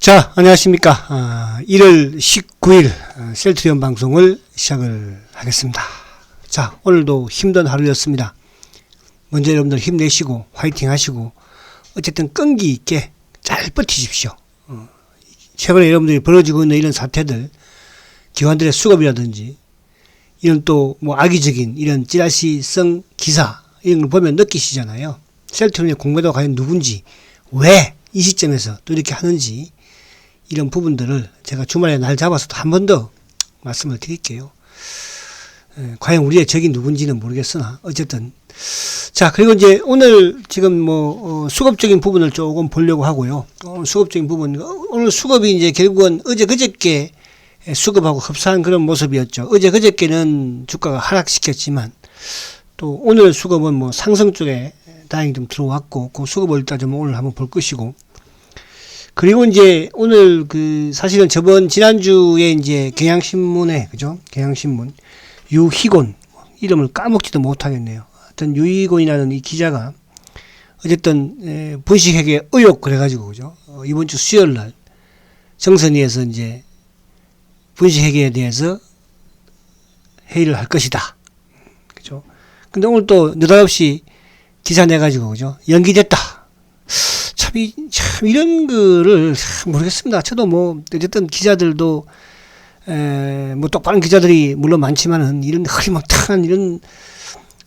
자, 안녕하십니까. 1월 19일 셀트리온 방송을 시작을 하겠습니다. 자, 오늘도 힘든 하루였습니다. 먼저 여러분들 힘내시고 화이팅 하시고 어쨌든 끈기 있게 잘 버티십시오. 최근에 여러분들이 벌어지고 있는 이런 사태들, 기관들의 수급이라든지 이런 또 뭐 악의적인 이런 찌라시성 기사 이런 걸 보면 느끼시잖아요. 셀트리온의 공매도가 과연 누군지, 왜 이 시점에서 또 이렇게 하는지, 이런 부분들을 제가 주말에 날 잡아서 한 번 더 말씀을 드릴게요. 과연 우리의 적이 누군지는 모르겠으나 어쨌든 자, 그리고 이제 오늘 지금 수급적인 부분을 조금 보려고 하고요. 수급적인 부분, 오늘 수급이 이제 결국은 어제 그저께 수급하고 흡사한 그런 모습이었죠. 어제 그저께는 주가가 하락시켰지만 또 오늘 수급은 뭐 상승 쪽에 다행히 좀 들어왔고, 그 수급을 일단 좀 오늘 한번 볼 것이고, 그리고 이제 오늘 사실은 지난주에 이제 경향신문에, 그죠? 경향신문, 유희곤, 이름을 까먹지도 못하겠네요. 하여튼 유희곤이라는 이 기자가 어쨌든 분식회계 의혹 그래가지고, 그죠? 이번 주 수요일 날 정선위에서 이제 분식회계에 대해서 회의를 할 것이다. 그죠? 근데 오늘 또 느닷없이 기사 내가지고, 그죠? 연기됐다. 참 이런 거를 모르겠습니다. 저도 어쨌든 기자들도 똑바른 기자들이 물론 많지만은 이런 흐리멍텅한 이런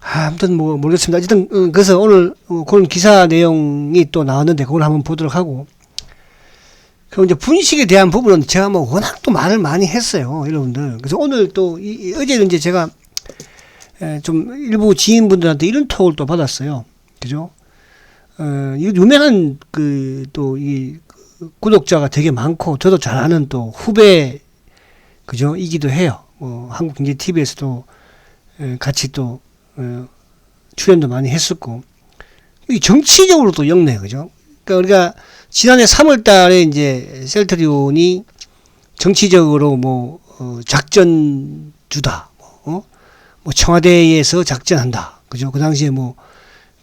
아무튼 모르겠습니다. 어쨌든 그래서 오늘 그런 기사 내용이 또 나왔는데 그걸 한번 보도록 하고, 그리고 이제 분식에 대한 부분은 제가 워낙 또 말을 많이 했어요, 여러분들. 그래서 오늘 또 어제는 이제 제가 좀 일부 지인분들한테 이런 톡을 또 받았어요. 그죠? 유명한 구독자가 되게 많고, 저도 잘 아는 또 후배, 그죠? 이기도 해요. 한국경제TV에서도 같이 또, 출연도 많이 했었고, 정치적으로도 역내, 그죠? 그러니까 우리가 지난해 3월 달에 이제 셀트리온이 정치적으로 작전주다, 청와대에서 작전한다. 그죠? 그 당시에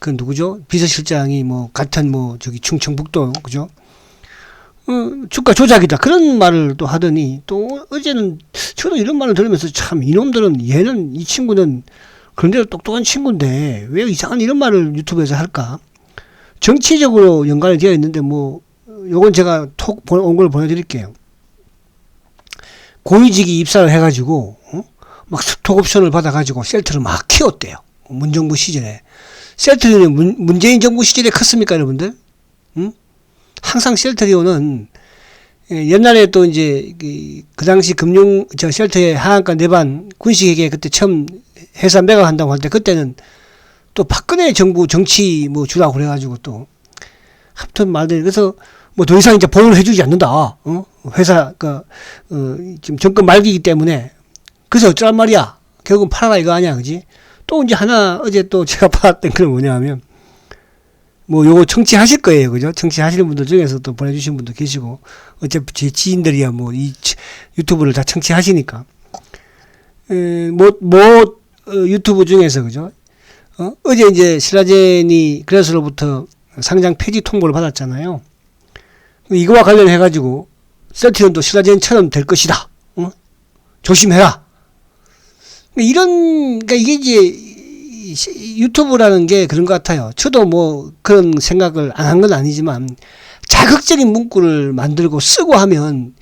그 누구죠? 비서실장이 같은 충청북도, 그죠? 주가 조작이다. 그런 말을 또 하더니, 또 어제는 저도 이런 말을 들으면서 참 이 친구는 그런대로 똑똑한 친구인데 왜 이상한 이런 말을 유튜브에서 할까? 정치적으로 연관이 되어 있는데 요건 제가 톡 온 걸 보내드릴게요. 고위직이 입사를 해가지고 스톡 옵션을 받아가지고 셀트를 막 키웠대요. 문정부 시절에. 셀트리온이 문재인 정부 시절에 컸습니까, 여러분들? 항상 셀트리온은 옛날에 또 이제 그 당시 셀트의 하한가 내반 군식회계 그때 처음 회사 매각한다고 할 때, 그때는 또 박근혜 정부 정치 주라고 그래가지고 또 하여튼 말들, 그래서 더 이상 이제 보호를 해주지 않는다. 회사 지금 정권 말기이기 때문에. 그래서 어쩌란 말이야. 결국은 팔아라 이거 아니야, 그지? 또 이제 하나 어제 또 제가 봤던 건 뭐냐면 요거 청취하실 거예요, 그죠? 청취하시는 분들 중에서 또 보내주신 분도 계시고, 어차피 제 지인들이야 이 유튜브를 다 청취하시니까 유튜브 중에서, 그죠? 어제 이제 신라젠이 그래서로부터 상장 폐지 통보를 받았잖아요. 이거와 관련해 가지고 셀트리온도 신라젠처럼 될 것이다. 조심해라. 그러니까 이게 이제 유튜브라는 게 그런 것 같아요. 저도 그런 생각을 안 한 건 아니지만 자극적인 문구를 만들고 쓰고 하면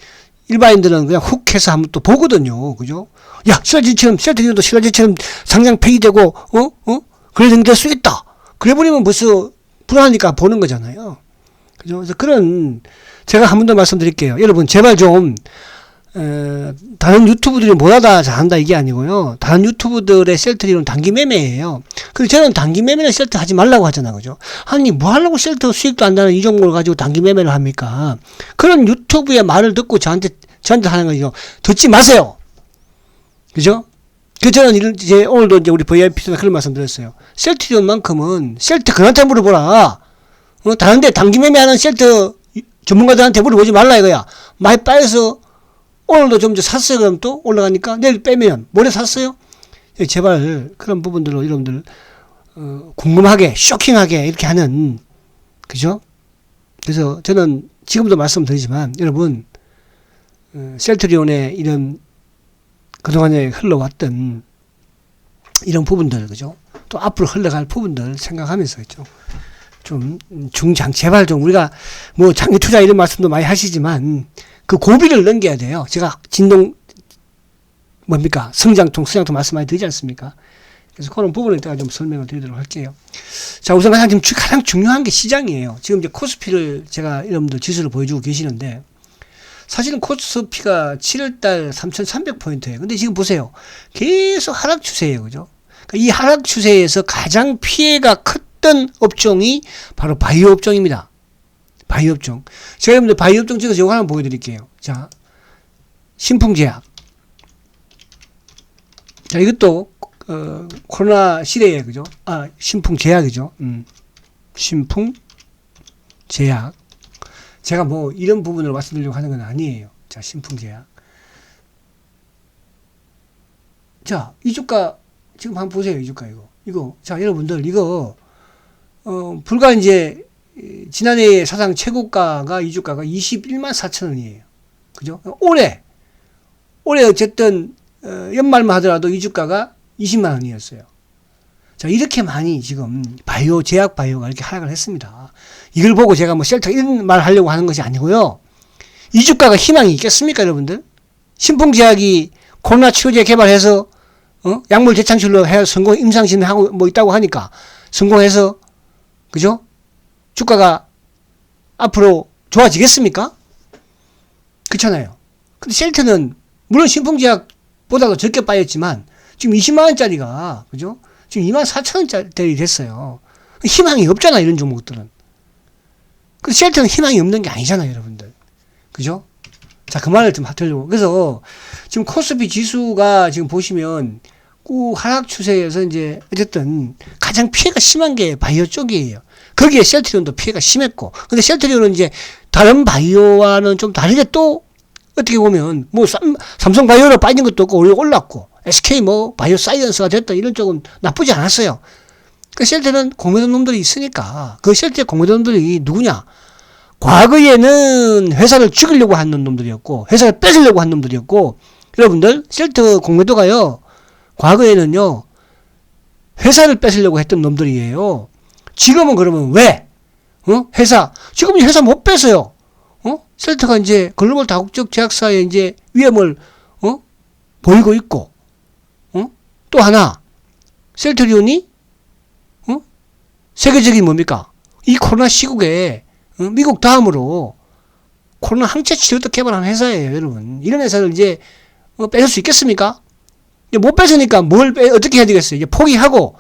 일반인들은 그냥 훅 해서 한번 또 보거든요. 그죠? 야, 셀트리온도 신라젠처럼 상장 폐기되고 그래 될 수 있다. 그래 버리면 벌써 불안하니까 보는 거잖아요. 그죠? 그래서 제가 한 번 더 말씀드릴게요. 여러분 제발 좀 다른 유튜브들이 뭐다 다 잘한다 이게 아니고요. 다른 유튜브들의 셀트리온 단기 매매예요. 그리고 저는 단기 매매는 셀트 하지 말라고 하잖아, 그죠? 아니 뭐 하려고 셀트 수익도 안 나는 이 종목을 가지고 단기 매매를 합니까? 그런 유튜브의 말을 듣고 저한테 하는 거죠. 듣지 마세요. 그죠? 그래서 저는 오늘도 이제 우리 VIP한테 그런 말씀 드렸어요. 셀트리온만큼은 셀트 그한테 물어보라. 다른데 단기 매매하는 셀트 전문가들한테 물어보지 말라 이거야. 많이 빠져서 오늘도 좀 샀어요. 그럼 또 올라가니까 내일 빼면 모레 샀어요. 제발 그런 부분들로 여러분들 궁금하게 쇼킹하게 이렇게 하는, 그죠? 그래서 저는 지금도 말씀드리지만 여러분 셀트리온의 이런 그동안에 흘러왔던 이런 부분들 그죠? 또 앞으로 흘러갈 부분들 생각하면서 좀 중장 제발 좀 우리가 뭐 장기 투자 이런 말씀도 많이 하시지만 그 고비를 넘겨야 돼요. 제가 진동 성장통 말씀 많이 드리지 않습니까? 그래서 그런 부분을 제가 좀 설명을 드리도록 할게요. 자, 우선 가장 중요한 게 시장이에요. 지금 이제 코스피를 제가 여러분들 지수를 보여주고 계시는데 사실은 코스피가 7월달 3,300포인트예요. 근데 지금 보세요. 계속 하락 추세예요. 그죠? 그러니까 이 하락 추세에서 가장 피해가 컸던 업종이 바로 바이오 업종입니다. 바이오 업종. 제가 여러분들 바이오 업종 중에서 이거 하나 보여드릴게요. 자, 신풍제약. 자, 이것도 코로나 시대에 그죠? 신풍제약이죠. 신풍제약. 제가 뭐 이런 부분을 말씀드리려고 하는 건 아니에요. 자, 신풍제약. 자, 이 주가 지금 한번 보세요. 이 주가 이거. 자, 여러분들 이거 불과 이제 지난해 사상 최고가가 이 주가가 21만 4천 원이에요. 그죠? 올해 어쨌든 연말만 하더라도 이 주가가 20만 원이었어요. 자, 이렇게 많이 지금 제약 바이오가 이렇게 하락을 했습니다. 이걸 보고 제가 뭐 셀터 이런 말 하려고 하는 것이 아니고요. 이 주가가 희망이 있겠습니까, 여러분들? 신풍제약이 코로나 치료제 개발해서 약물 재창출로 해서 성공 임상시험하고 뭐 있다고 하니까 성공해서 그죠? 주가가 앞으로 좋아지겠습니까? 그렇잖아요. 근데 셀트는 물론 신풍제약보다도 적게 빠졌지만 지금 20만 원짜리가 그죠? 지금 2만 4천 원짜리 됐어요. 희망이 없잖아, 이런 종목들은. 근데 셀트는 희망이 없는 게 아니잖아요, 여러분들. 그죠? 자, 그 말을 좀 하려고. 그래서 지금 코스피 지수가 지금 보시면 꾹 하락 추세에서 이제 어쨌든 가장 피해가 심한 게 바이오 쪽이에요. 거기에 셀트리온도 피해가 심했고. 근데 셀트리온은 이제 다른 바이오와는 좀 다르게 또 어떻게 보면 뭐 삼성 바이오로 빠진 것도 없고 올랐고 SK 뭐 바이오 사이언스가 됐다 이런 쪽은 나쁘지 않았어요. 그 셀트는 공매도 놈들이 있으니까 그 셀트의 공매도 놈들이 누구냐? 과거에는 회사를 죽이려고 하는 놈들이었고 회사를 뺏으려고 하는 놈들이었고 여러분들 셀트 공매도가요. 과거에는요. 회사를 뺏으려고 했던 놈들이에요. 지금은 그러면 왜? 지금은 회사 못 뺏어요. 셀트가 이제 글로벌 다국적 제약사의 이제 위험을 보이고 있고 또 하나 셀트리온이 세계적인 뭡니까? 이 코로나 시국에 미국 다음으로 코로나 항체 치료도 개발한 회사예요, 여러분. 이런 회사를 이제 뺏을 수 있겠습니까? 못 뺏으니까 어떻게 해야 되겠어요? 이제 포기하고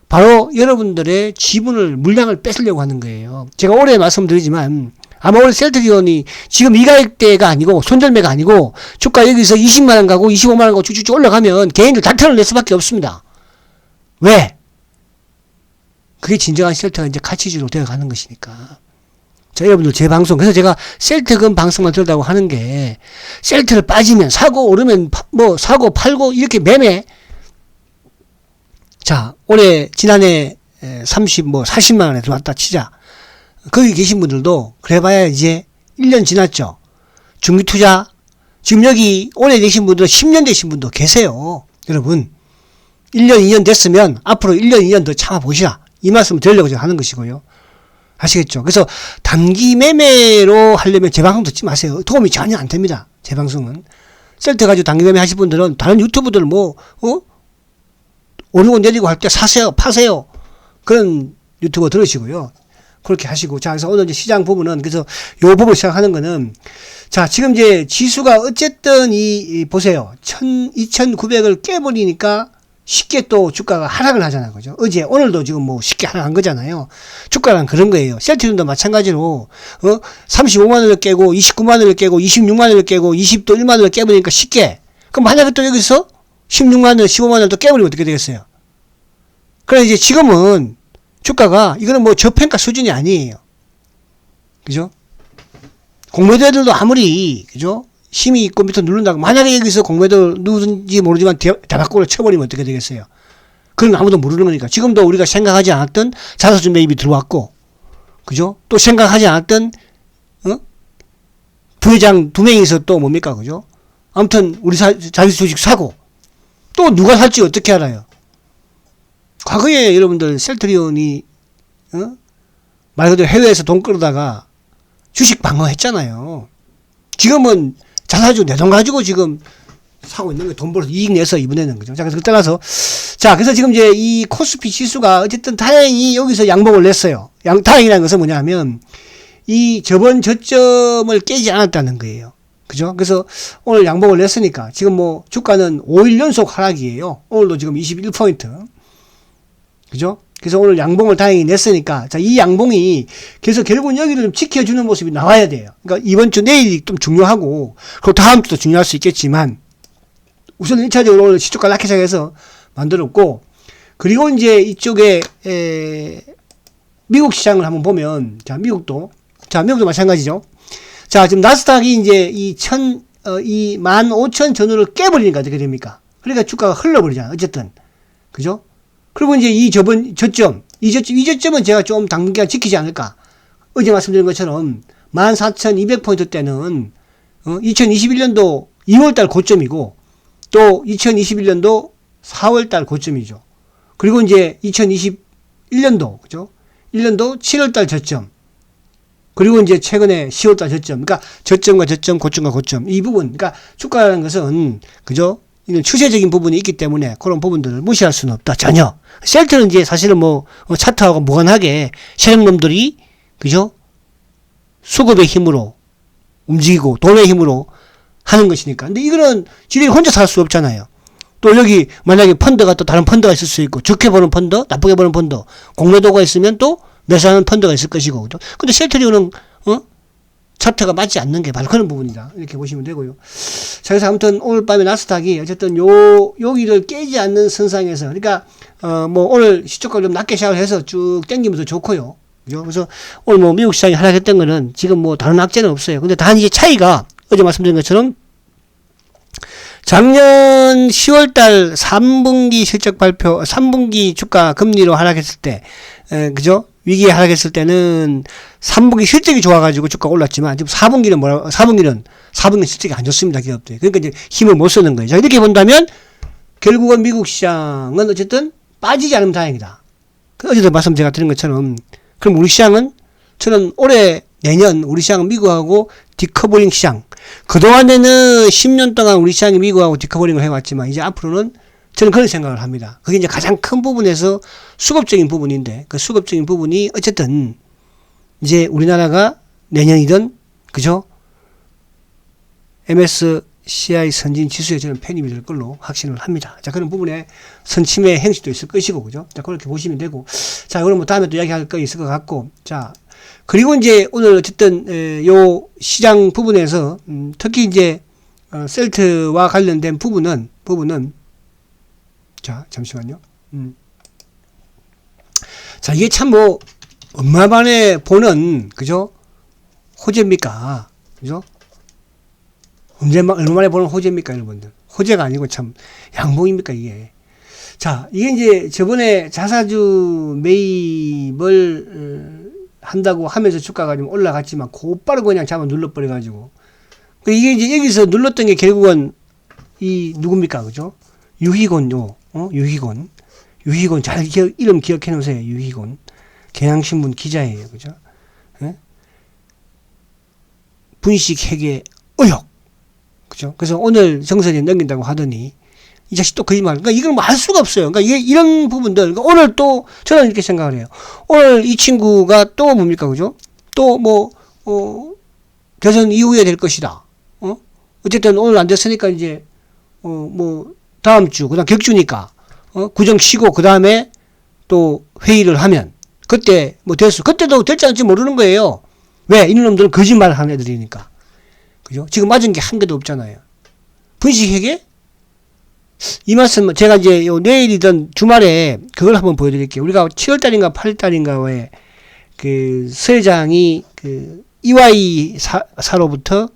바로 여러분들의 지분을 물량을 뺏으려고 하는 거예요. 제가 올해 말씀드리지만 아마 올해 셀트리온이 지금 이 가격대가 아니고 손절매가 아니고 주가 여기서 20만 원 가고 25만 원 가고 쭉쭉 올라가면 개인들 단타를 낼 수밖에 없습니다. 왜? 그게 진정한 셀트가 이제 가치주로 되어가는 것이니까. 자, 여러분들 제 방송 그래서 제가 셀트금 방송만 들다고 하는 게 셀트를 빠지면 사고 오르면 뭐 사고 팔고 이렇게 매매. 자, 올해 지난해 40만 원에 들어왔다 치자. 거기 계신 분들도 그래봐야 이제 1년 지났죠. 중기투자 지금 여기 올해 되신 분들 10년 되신 분도 계세요. 여러분 1년 2년 됐으면 앞으로 1년 2년 더 참아보시라. 이 말씀을 드리려고 제가 하는 것이고요. 아시겠죠? 그래서 단기 매매로 하려면 제 방송 듣지 마세요. 도움이 전혀 안 됩니다. 제 방송은. 셀트 가지고 단기 매매 하실 분들은 다른 유튜브들 오르고 내리고 할 때 사세요, 파세요. 그런 유튜버 들으시고요. 그렇게 하시고. 자, 그래서 오늘 이제 시장 부분은 그래서 요 부분 시작하는 거는 자, 지금 이제 지수가 어쨌든 보세요. 2,900을 깨버리니까 쉽게 또 주가가 하락을 하잖아요. 그죠? 오늘도 지금 뭐 쉽게 하락한 거잖아요. 주가는 그런 거예요. 셀트리온도 마찬가지로, 35만 원을 깨고, 29만 원을 깨고, 26만 원을 깨고, 20도 1만 원을 깨버리니까 쉽게. 그럼 만약에 또 여기서 16만 원, 15만 원을 또 깨버리면 어떻게 되겠어요? 그래, 이제 지금은 주가가, 이거는 뭐 저평가 수준이 아니에요. 그죠? 공매도들도 아무리, 그죠? 힘이 있고 밑에 누른다고 만약에 여기서 공매도 누군지 모르지만 대박골을 쳐버리면 어떻게 되겠어요? 그건 아무도 모르는 거니까. 지금도 우리가 생각하지 않았던 자사주 매입이 들어왔고 그죠? 또 생각하지 않았던 부회장 2명이서 또 뭡니까, 그죠? 아무튼 우리 자기 주식 사고 또 누가 살지 어떻게 알아요? 과거에 여러분들 셀트리온이 말 그대로 해외에서 돈 끌어다가 주식 방어했잖아요. 지금은 자사주 내 돈 가지고 지금 사고 있는 거예요. 돈 벌어서 이익 내서 이번에는, 그죠? 자, 그래서 따라서 자, 그래서 지금 이제 이 코스피 지수가 어쨌든 다행히 여기서 양봉을 냈어요. 다행이라는 것은 뭐냐면 이 저번 저점을 깨지 않았다는 거예요. 그죠? 그래서 오늘 양봉을 냈으니까 지금 뭐 주가는 5일 연속 하락이에요. 오늘도 지금 21포인트. 그죠? 그래서 오늘 양봉을 다행히 냈으니까, 자, 이 양봉이 그래서 결국은 여기를 좀 지켜주는 모습이 나와야 돼요. 그러니까 이번 주 내일이 좀 중요하고, 그리고 다음 주도 중요할 수 있겠지만, 우선 1차적으로 오늘 시초가 낙하 시작해서 만들었고, 그리고 이제 이쪽에, 미국 시장을 한번 보면, 자, 미국도 마찬가지죠. 자, 지금 나스닥이 이제 이 15,000 전후를 깨버리니까 어떻게 됩니까? 그러니까 주가가 흘러버리잖아. 어쨌든. 그죠? 그리고 이제 이 저점은 제가 좀 당분간 지키지 않을까. 어제 말씀드린 것처럼 14,200포인트 때는 2021년도 2월달 고점이고 또 2021년도 4월달 고점이죠. 그리고 이제 2021년도 그죠? 1년도 7월달 저점. 그리고 이제 최근에 10월달 저점. 그러니까 저점과 저점, 고점과 고점. 이 부분. 그러니까 주가라는 것은 그죠? 이런 추세적인 부분이 있기 때문에 그런 부분들을 무시할 수는 없다. 전혀. 셀트는 이제 사실은 뭐 차트하고 무관하게 세력놈들이 그죠? 수급의 힘으로 움직이고 돈의 힘으로 하는 것이니까. 근데 이거는 지들이 혼자 살 수 없잖아요. 또 여기 만약에 펀드가 또 다른 펀드가 있을 수 있고 좋게 보는 펀드, 나쁘게 보는 펀드, 공매도가 있으면 또 매수하는 펀드가 있을 것이고. 그죠? 근데 셀트리온은 차트가 맞지 않는 게 바로 그런 부분이다. 이렇게 보시면 되고요. 자, 그래서 아무튼 오늘 밤에 나스닥이 어쨌든 여기를 깨지 않는 선상에서, 그러니까, 뭐 오늘 시초가 좀 낮게 시작을 해서 쭉 땡기면서 좋고요. 그죠? 그래서 오늘 뭐 미국 시장이 하락했던 거는 지금 뭐 다른 악재는 없어요. 근데 단 이제 차이가 어제 말씀드린 것처럼 작년 10월달 3분기 실적 발표, 3분기 주가 금리로 하락했을 때, 그죠? 위기에 하락했을 때는 3분기 실적이 좋아가지고 주가가 올랐지만 지금 4분기는 실적이 안 좋습니다. 기업들이. 그러니까 이제 힘을 못 쓰는 거예요. 자, 이렇게 본다면 결국은 미국 시장은 어쨌든 빠지지 않으면 다행이다. 어제도 말씀 제가 드린 것처럼 그럼 우리 시장은 저는 내년 우리 시장은 미국하고 디커버링 시장. 그동안에는 10년 동안 우리 시장이 미국하고 디커버링을 해왔지만 이제 앞으로는 저는 그런 생각을 합니다. 그게 이제 가장 큰 부분에서 수급적인 부분인데 그 수급적인 부분이 어쨌든 이제 우리나라가 내년이든 그죠? MSCI 선진 지수에 저는 편입이 될 걸로 확신을 합니다. 자, 그런 부분에 선침의 행식도 있을 것이고 그죠? 자, 그렇게 보시면 되고. 자, 그럼 뭐 다음에 또 이야기할 거 있을 것 같고. 자, 그리고 이제 오늘 어쨌든 요 시장 부분에서 특히 이제 셀트와 관련된 부분은 자, 잠시만요. 자, 이게 참 뭐 얼마만에 보는 그죠? 호재입니까? 그죠? 얼마만에 보는 호재입니까, 여러분들? 호재가 아니고 참 양봉입니까, 이게? 자, 이게 이제 저번에 자사주 매입을 한다고 하면서 주가가 좀 올라갔지만 곧바로 그냥 잡아 눌러버려가지고 이게 이제 여기서 눌렀던 게 결국은 이 누굽니까, 그죠? 유희곤요. 유희곤 잘 이름 기억해 놓으세요. 유희곤 경향신문 기자예요. 그죠? 예? 분식회계 의혹. 그죠? 그래서 오늘 정선이 넘긴다고 하더니 이 자식 또 거짓말. 그러니까 이걸 뭐 할 수가 없어요. 그러니까 이게 이런 부분들. 그러니까 오늘 또 저는 이렇게 생각을 해요. 오늘 이 친구가 또 뭡니까, 그죠? 또 뭐 대선 이후에 될 것이다. 어쨌든 오늘 안 됐으니까 이제 뭐 다음 주 그다음 격주니까 구정 쉬고 그 다음에 또 회의를 하면 그때 뭐 그때도 될지 않을지 모르는 거예요. 왜? 이런 놈들은 거짓말을 하는 애들이니까. 그죠? 지금 맞은 게 한 개도 없잖아요. 분식회계? 이 말씀 제가 이제 내일이든 주말에 그걸 한번 보여드릴게요. 우리가 7월달인가 8월달인가에 그 서회장이 그 EY 사로부터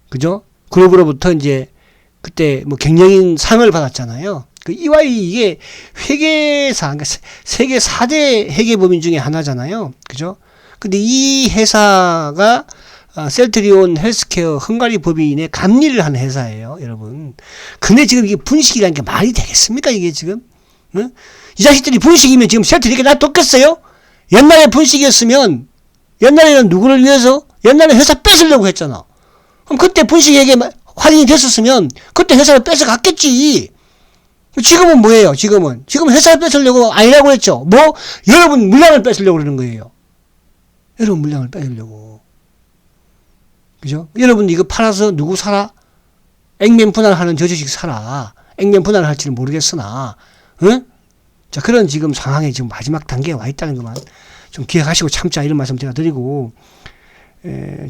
그죠? 그룹으로부터 이제 그때 뭐 경영인 상을 받았잖아요. 그 EY 이게 회계사, 그러니까 세계 4대 회계법인 중에 하나잖아요. 그죠? 근데 이 회사가 셀트리온 헬스케어 헝가리 법인의 감리를 한 회사예요, 여러분. 근데 지금 이게 분식이라는 게 말이 되겠습니까, 이게 지금? 응? 이 자식들이 분식이면 지금 셀트리 이렇게 놔뒀겠어요? 옛날에 분식이었으면, 옛날에는 누구를 위해서? 옛날에 회사 뺏으려고 했잖아. 그럼 그때 분식에게 확인이 됐었으면, 그때 회사를 뺏어갔겠지. 지금은 뭐예요, 지금은? 지금 회사를 뺏으려고 아니라고 했죠. 뭐? 여러분 물량을 뺏으려고 그러는 거예요. 여러분 물량을 뺏으려고. 그죠? 여러분 이거 팔아서 누구 사라? 액면 분할하는 저 주식 사라. 액면 분할을 할지는 모르겠으나, 응? 자, 그런 지금 상황에 지금 마지막 단계에 와 있다는 것만 좀 기억하시고 참자, 이런 말씀 제가 드리고,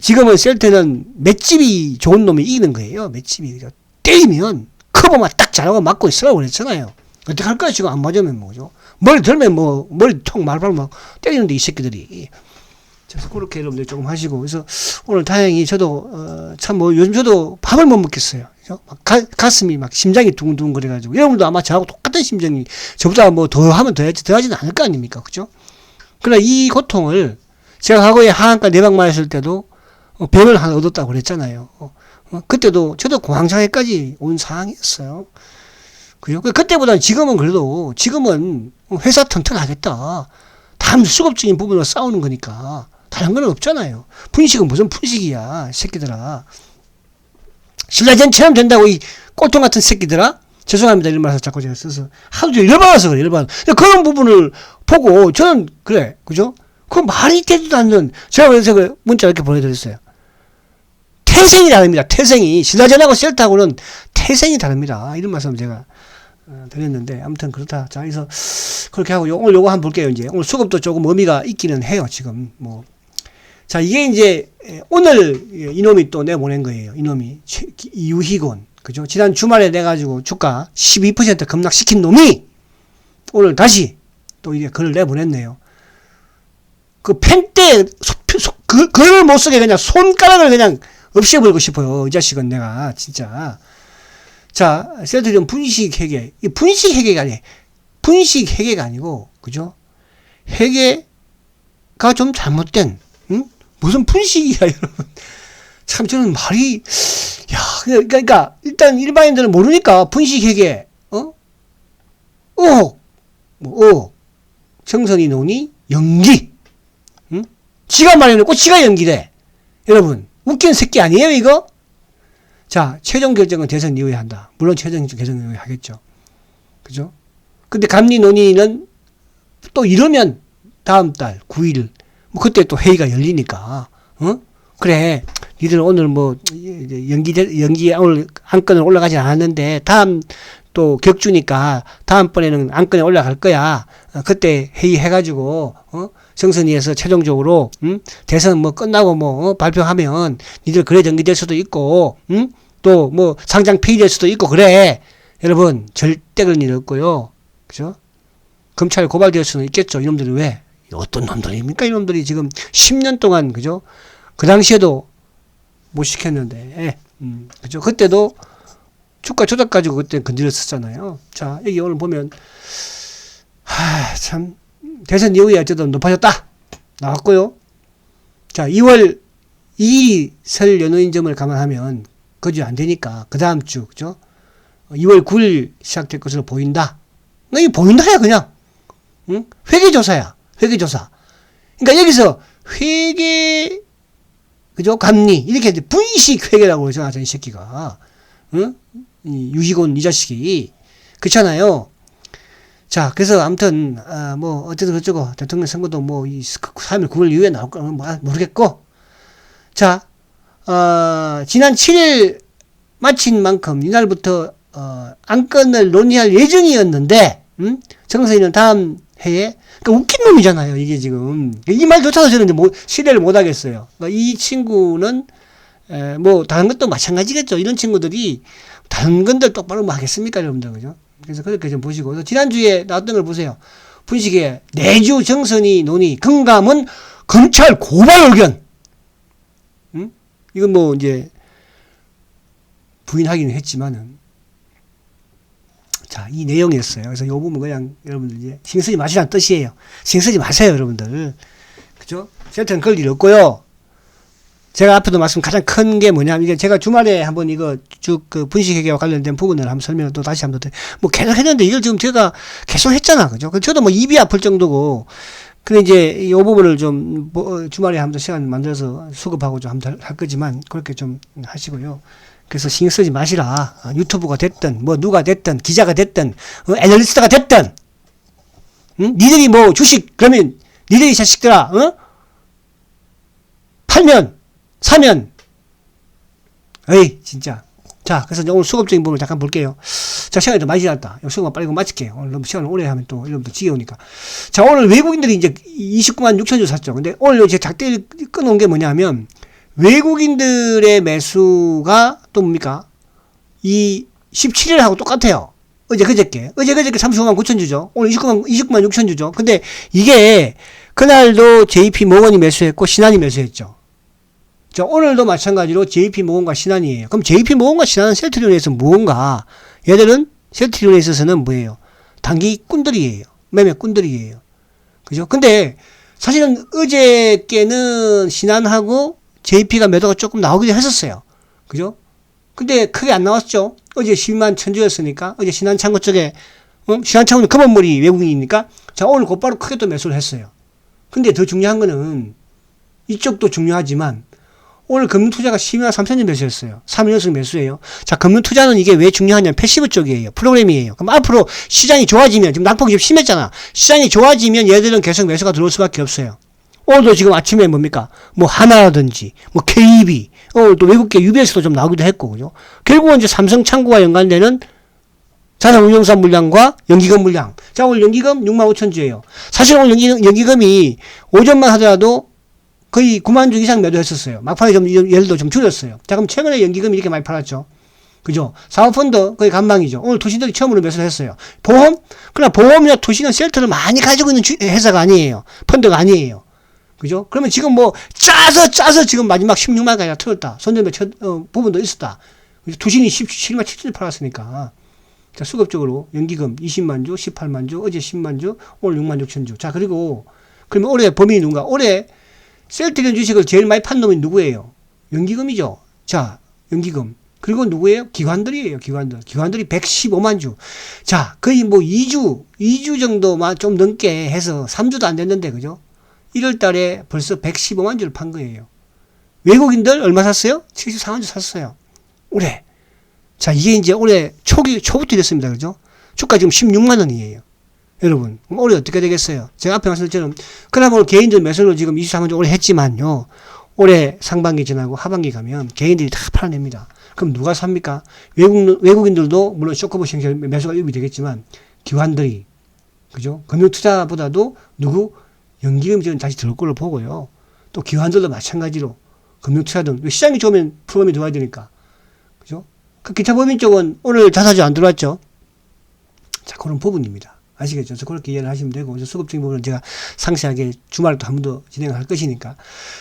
지금은 셀트는 맷집이 좋은 놈이 이기는 거예요. 맷집이. 때리면 커버만 딱 잘하고 맞고 있으라고 그랬잖아요. 어떻게 할 거야, 지금 안 맞으면 뭐죠? 머리 들면 뭐, 머리 통 말발 막 때리는데, 이 새끼들이. 그래서 그렇게 여러분들 조금 하시고. 그래서 오늘 다행히 저도, 참 뭐, 요즘 저도 밥을 못 먹겠어요. 그죠? 막 가슴이 막 심장이 두근두근 그래가지고. 여러분도 아마 저하고 똑같은 심정이, 저보다 뭐 더 하면 더 하지는 않을 거 아닙니까? 그죠? 그러나 이 고통을 제가 과거에 하한가 내방 맞았을 때도 병을 하나 얻었다고 그랬잖아요. 그때도 저도 공황장애까지 온 상황이었어요. 그죠? 그때보다는 지금은 그래도, 지금은 회사 튼튼하겠다. 다음 수급적인 부분으로 싸우는 거니까. 다른 건 없잖아요. 분식은 무슨 분식이야, 새끼들아. 신라젠처럼 된다고, 이 꼴통 같은 새끼들아. 죄송합니다, 이런 말을 자꾸 제가 써서. 하도 열받아서 그래, 열받아. 그런 부분을 보고, 저는, 그래, 그죠? 그 말이 되지도 않는, 제가 그래서 그 문자 이렇게 보내드렸어요. 태생이 다릅니다, 태생이. 신라젠하고 셀트하고는 태생이 다릅니다. 이런 말씀 제가 드렸는데, 아무튼 그렇다. 자, 그래서, 그렇게 하고, 오늘 요거 한번 볼게요, 이제. 오늘 수급도 조금 의미가 있기는 해요, 지금. 뭐. 자, 이게 이제, 오늘 이놈이 또 내보낸 거예요. 이놈이. 유희곤. 그죠? 지난 주말에 내가지고 주가 12% 급락시킨 놈이 오늘 다시 또 이게 글을 내보냈네요. 그 펜때, 글을 못 쓰게 그냥 손가락을 그냥 없애버리고 싶어요. 이 자식은 내가, 진짜. 자, 셀트리온 분식 회계. 이 분식 회계가 아니에요. 분식 회계가 아니고, 그죠? 회계가 좀 잘못된, 응? 무슨 분식이야, 여러분. 참, 저는 말이, 야, 그러니까, 일단 일반인들은 모르니까, 분식 회계, 정선이 논의, 연기. 응? 지가 말해놓고 지가 연기래. 여러분, 웃긴 새끼 아니에요, 이거? 자, 최종 결정은 대선 이후에 한다. 물론 최종 결정 이후에 하겠죠. 그죠? 근데 감리 논의는 또 이러면 다음 달 9일, 뭐 그때 또 회의가 열리니까, 그래, 니들 오늘 뭐, 연기 오늘 안건은 올라가지 않았는데, 다음 또 격주니까, 다음번에는 안건에 올라갈 거야. 그때 회의해가지고, 정선위에서 최종적으로, 대선 뭐 끝나고 뭐, 발표하면, 니들 그래 연기될 수도 있고, 또 뭐, 상장 폐기될 수도 있고, 그래. 여러분, 절대 그런 일 없고요. 그죠? 검찰 고발될 수는 있겠죠. 이놈들이 왜? 어떤 놈들입니까? 이놈들이 지금 10년 동안, 그죠? 그 당시에도 못 시켰는데, 그죠? 그때도 주가 조작 가지고 그때 건드렸었잖아요. 자, 여기 오늘 보면, 참, 대선 이후에 어쨌든 높아졌다. 나왔고요. 자, 2월 2일 설 연휴인점을 감안하면, 거주 안 되니까, 그 다음 주, 그죠? 2월 9일 시작될 것으로 보인다. 이게 보인다야, 그냥. 응? 회계조사야. 회계조사. 그러니까 여기서 회계, 그죠? 감리. 이렇게 이제 분식 회계라고 정하죠, 이 새끼가. 응? 유희곤 이 자식이. 그렇잖아요. 자, 그래서 아무튼, 뭐, 어쨌든 그쪽고 대통령 선거도 뭐, 3일 9일 이후에 나올 거는 뭐, 모르겠고. 자, 지난 7일 마친 만큼, 이날부터, 안건을 논의할 예정이었는데, 정선이는 다음 해에, 그러니까 웃긴 놈이잖아요, 이게 지금. 이 말조차도 저는 이제 신뢰를 못 하겠어요. 그러니까 이 친구는, 뭐, 다른 것도 마찬가지겠죠. 이런 친구들이, 다른 건들 똑바로 뭐 하겠습니까, 여러분들, 그죠? 그래서 그렇게 좀 보시고. 그래서 지난주에 나왔던 걸 보세요. 분식에, 내주 정선이 논의, 금감은 검찰 고발 의견. 이건 뭐, 이제, 부인하기는 했지만은, 자, 이 내용이었어요. 그래서 요 부분 그냥 여러분들 이제 신경 쓰지 마시라는 뜻이에요. 신경 쓰지 마세요, 여러분들. 그죠? 셀트는 그럴 일 없고요. 제가 앞에도 말씀 가장 큰 게 뭐냐면 이게 제가 주말에 한번 이거 쭉 그 분식회계와 관련된 부분을 한번 설명을 또 다시 한번 뭐 계속 했는데 이걸 지금 제가 계속 했잖아. 그죠? 저도 뭐 입이 아플 정도고. 근데 이제 이 부분을 좀 뭐 주말에 한번 시간 만들어서 수급하고 좀 한번 할 거지만 그렇게 좀 하시고요. 그래서 신경 쓰지 마시라. 유튜브가 됐든 뭐 누가 됐든 기자가 됐든 애널리스트가 됐든 응? 니들이 뭐 주식 그러면 니들이 자식들아 팔면 사면 에이 진짜. 자 그래서 오늘 수급적인 부분을 잠깐 볼게요. 자 시간이 좀 많이 지났다. 수급만 빨리 마칠게요. 오늘 너무 시간을 오래 하면 또 여러분들 지겨우니까. 자 오늘 외국인들이 이제 29만 6천 주 샀죠. 근데 오늘 제 작대를 끊어온 게 뭐냐면 외국인들의 매수가 또 뭡니까? 이 17일하고 똑같아요. 그저께 35만 9천 주죠. 오늘 29만 6천 주죠. 근데 이게 그날도 JP 모건이 매수했고 신한이 매수했죠. 자, 오늘도 마찬가지로 JP 모건과 신한이에요. 그럼 JP 모건과 신한은 셀트리온에서 무언가? 얘들은 셀트리온에 있어서는 뭐예요? 단기꾼들이에요. 매매꾼들이에요. 그죠? 근데 사실은 어저께는 신한하고 JP가 매도가 조금 나오기도 했었어요. 그죠? 근데 크게 안 나왔죠? 어제 10만 천주였으니까, 어제 신한창고 쪽에, 신한창고는 금원물이 외국인이니까, 자, 오늘 곧바로 크게 또 매수를 했어요. 근데 더 중요한 거는, 이쪽도 중요하지만, 오늘 금융투자가 12만 3천주 매수했어요. 3연속 매수예요. 자, 금융투자는 이게 왜 중요하냐면, 패시브 쪽이에요. 프로그램이에요. 그럼 앞으로 시장이 좋아지면, 지금 낙폭이 좀 심했잖아. 시장이 좋아지면 얘들은 계속 매수가 들어올 수밖에 없어요. 오늘도 지금 아침에 뭡니까? 뭐 하나라든지, 뭐 KB, 또 외국계 UBS도 좀 나오기도 했고, 그죠? 결국은 이제 삼성창고와 연관되는 자산운용사 물량과 연기금 물량. 자, 오늘 연기금 6만 5천 주예요. 사실 오늘 연기금이 오전만 하더라도 거의 9만 주 이상 매도했었어요. 막판에 좀 예를도 좀 줄였어요. 자, 그럼 최근에 연기금이 이렇게 많이 팔았죠. 그죠? 사모펀드 거의 간방이죠. 오늘 투신들이 처음으로 매수를 했어요. 보험? 그러나 보험이나 투신은 셀터를 많이 가지고 있는 회사가 아니에요. 펀드가 아니에요. 그죠? 그러면 지금 뭐 짜서 지금 마지막 16만까지 틀었다. 손절매 부분도 있었다. 투신이 17만 7천을 팔았으니까. 자, 수급적으로 연기금 20만 주, 18만 주, 어제 10만 주, 오늘 6만 6천 주. 자, 그리고 그러면 올해 범인이 누군가? 올해 셀트리온 주식을 제일 많이 판 놈이 누구예요? 연기금이죠. 자, 연기금. 그리고 누구예요? 기관들이에요. 기관들이 115만 주. 자, 거의 뭐 2주 정도만 좀 넘게 해서 3주도 안 됐는데, 그죠? 1월 달에 벌써 115만 주를 판 거예요. 외국인들 얼마 샀어요? 74만 주 샀어요. 올해. 자, 이게 이제 올해 초부터 됐습니다. 그죠? 주가 지금 16만 원이에요. 여러분, 올해 어떻게 되겠어요? 제가 앞에 말씀드린 것처럼, 그나마 오늘 개인들 매수를 지금 24만 주 올해 했지만요. 올해 상반기 지나고 하반기 가면 개인들이 다 팔아냅니다. 그럼 누가 삽니까? 외국인들도 물론 쇼크보시 매수가 유입이 되겠지만, 기관들이, 그죠? 금융투자보다도 누구? 연기금이 저는 다시 들어올 걸로 보고요. 또 기관들도 마찬가지로 금융투자 등 시장이 좋으면 프로그램이 들어와야 되니까. 그죠? 그 기타 법인 쪽은 오늘 자사주 안 들어왔죠? 자, 그런 부분입니다. 아시겠죠? 그래서 그렇게 이해를 하시면 되고, 수급적인 부분은 제가 상세하게 주말에 또 한 번 더 진행을 할 것이니까.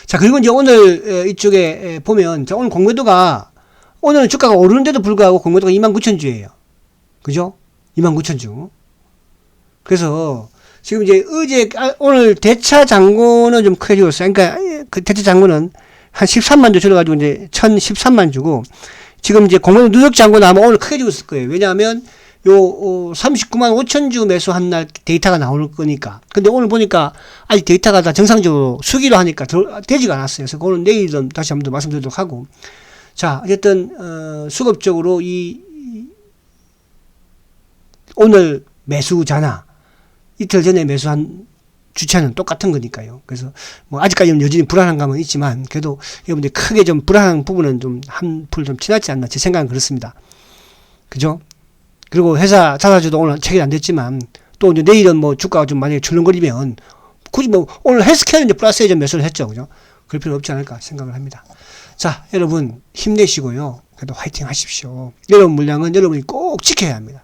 자, 그리고 이제 오늘 이쪽에 보면, 자, 오늘 공매도가, 오늘은 주가가 오르는데도 불구하고 공매도가 29,000주예요. 그죠? 29,000주. 그래서, 지금 이제 오늘 대차 잔고는 좀 크게 죽었어요. 그러니까 그 대차 잔고는 한 13만 주 줄여가지고 이제 1,013만 주고, 지금 이제 공매도 누적 잔고는 아마 오늘 크게 죽었을 거예요. 왜냐하면 요 39만 5천 주 매수한 날 데이터가 나올 거니까. 근데 오늘 보니까 아직 데이터가 다 정상적으로 수기로 하니까 되지가 않았어요. 그래서 그거는 내일은 다시 한번 더 말씀드리도록 하고. 자, 어쨌든 수급적으로 오늘 매수자나 이틀 전에 매수한 주차는 똑같은 거니까요. 그래서 뭐 아직까지는 여전히 불안한 감은 있지만 그래도 여러분들 크게 좀 불안한 부분은 좀 한풀 좀 지났지 않나 제 생각은 그렇습니다. 그죠? 그리고 회사 자사주도 오늘 체결 안 됐지만 또 이제 내일은 뭐 주가가 좀 만약에 출렁거리면 굳이 뭐 오늘 헬스케어는 이제 플러스에 좀 매수를 했죠. 그죠? 그럴 필요 없지 않을까 생각을 합니다. 자, 여러분 힘내시고요. 그래도 화이팅 하십시오. 여러분 물량은 여러분이 꼭 지켜야 합니다.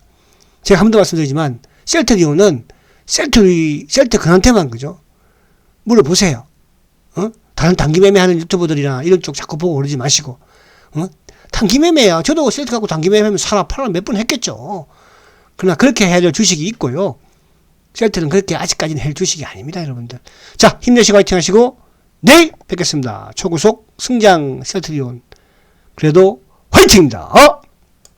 제가 한 번 더 말씀드리지만 셀트리온은 셀트 그한테만 그죠? 물어보세요. 다른 단기 매매하는 유튜버들이나 이런 쪽 자꾸 보고 그러지 마시고. 단기 매매야. 저도 셀트 갖고 단기 매매하면 사라 팔아 몇 번 했겠죠. 그러나 그렇게 해야 될 주식이 있고요. 셀트는 그렇게 아직까지는 할 주식이 아닙니다, 여러분들. 자, 힘내시고 화이팅 하시고 내일 뵙겠습니다. 초구속 승장 셀트리온. 그래도 화이팅입니다.